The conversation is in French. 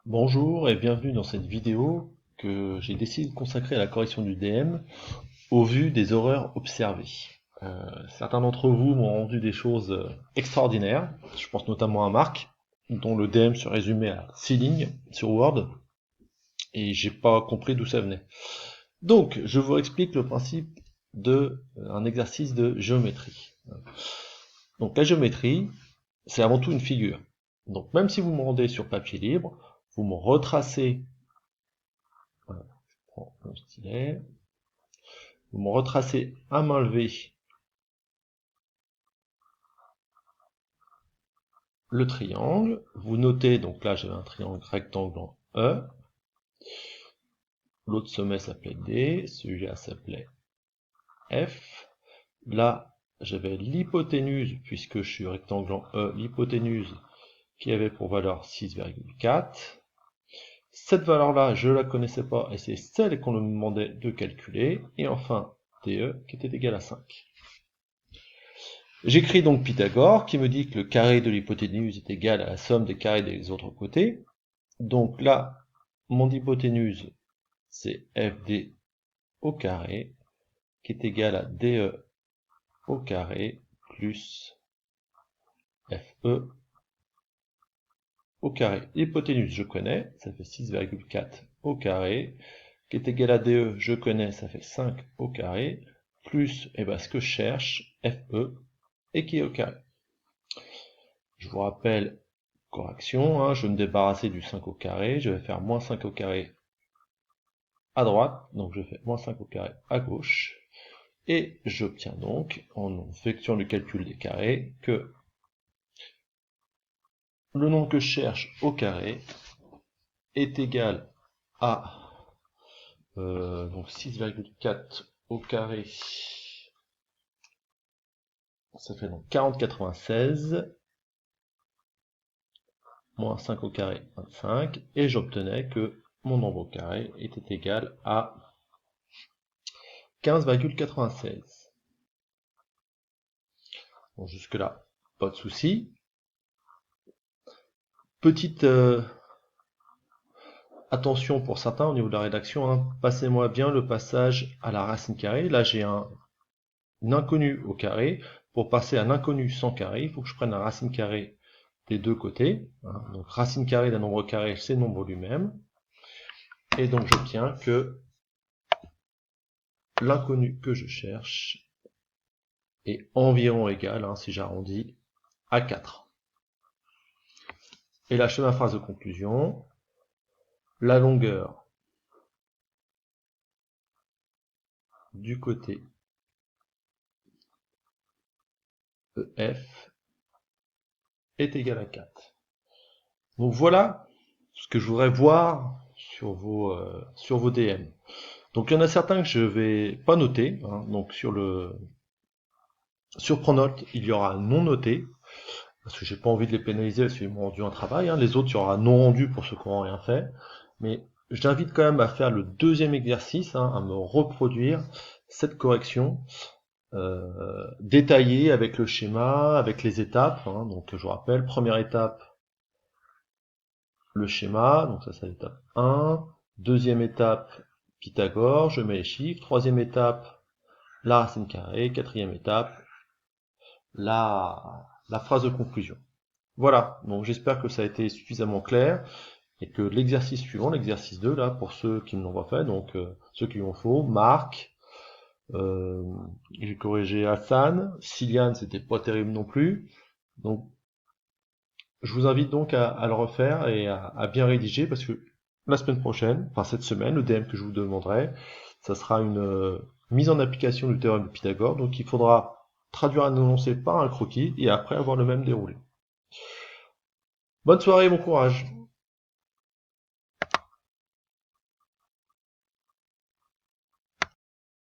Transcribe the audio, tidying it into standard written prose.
Bonjour et bienvenue dans cette vidéo que j'ai décidé de consacrer à la correction du DM au vu des horreurs observées. Certains d'entre vous m'ont rendu des choses extraordinaires, je pense notamment à Marc, dont le DM se résumait à 6 lignes sur Word, et j'ai pas compris d'où ça venait. Donc, je vous explique le principe de un exercice de géométrie. Donc la géométrie, c'est avant tout une figure. Donc même si vous me rendez sur papier libre, vous me retracez. Voilà, je prends mon stylet. Vous me retracez à main levée le triangle. Vous notez, donc là j'avais un triangle rectangle en E. L'autre sommet s'appelait D, celui-là s'appelait F. Là, j'avais l'hypoténuse, puisque je suis rectangle en E, l'hypoténuse qui avait pour valeur 6,4. Cette valeur-là, je ne la connaissais pas, et c'est celle qu'on me demandait de calculer. Et enfin, DE qui était égal à 5. J'écris donc Pythagore, qui me dit que le carré de l'hypoténuse est égal à la somme des carrés des autres côtés. Donc là, mon hypoténuse, c'est FD au carré, qui est égal à DE au carré, plus FE au carré. L'hypoténuse, je connais, ça fait 6,4 au carré, qui est égal à DE, je connais, ça fait 5 au carré, plus ce que je cherche, FE, et qui est au carré. Je vous rappelle, correction, je vais me débarrasser du 5 au carré, je vais faire moins 5 au carré à droite, donc je fais moins 5 au carré à gauche, et j'obtiens donc, en effectuant le calcul des carrés, que le nombre que je cherche au carré est égal à donc 6,4 au carré, ça fait donc 40,96, moins 5 au carré, 25, et j'obtenais que mon nombre au carré était égal à 15,96. Bon, jusque-là, pas de souci. Petite attention pour certains au niveau de la rédaction, passez-moi bien le passage à la racine carrée. Là, j'ai un inconnu au carré. Pour passer à un inconnu sans carré, il faut que je prenne la racine carrée des deux côtés. Donc racine carrée d'un nombre carré, c'est le nombre lui-même. Et donc j'obtiens que l'inconnu que je cherche est environ égal, si j'arrondis, à 4. Et là, je fais ma phrase de conclusion. La longueur du côté EF est égale à 4. Donc voilà ce que je voudrais voir sur vos DM. Donc il y en a certains que je vais pas noter. Donc sur Pronote, il y aura non noté, parce que j'ai pas envie de les pénaliser parce qu'ils m'ont rendu un travail. Les autres, il y aura non rendu pour ceux qui n'ont rien fait. Mais je t'invite quand même à faire le deuxième exercice, à me reproduire cette correction détaillée avec le schéma, avec les étapes. Donc je vous rappelle, première étape, le schéma, donc ça c'est l'étape 1. Deuxième étape, Pythagore, je mets les chiffres. Troisième étape, la racine carrée. Quatrième étape, la phrase de conclusion. Voilà, donc j'espère que ça a été suffisamment clair et que l'exercice suivant, l'exercice 2, là, pour ceux qui ne l'ont pas fait, donc ceux qui l'ont faux, Marc, euh, j'ai corrigé Hassan, Siliane, c'était pas terrible non plus, donc je vous invite donc à le refaire et à bien rédiger parce que la semaine prochaine, enfin cette semaine, le DM que je vous demanderai, ça sera une mise en application du théorème de Pythagore, donc il faudra traduire un énoncé par un croquis et après avoir le même déroulé. Bonne soirée, bon courage!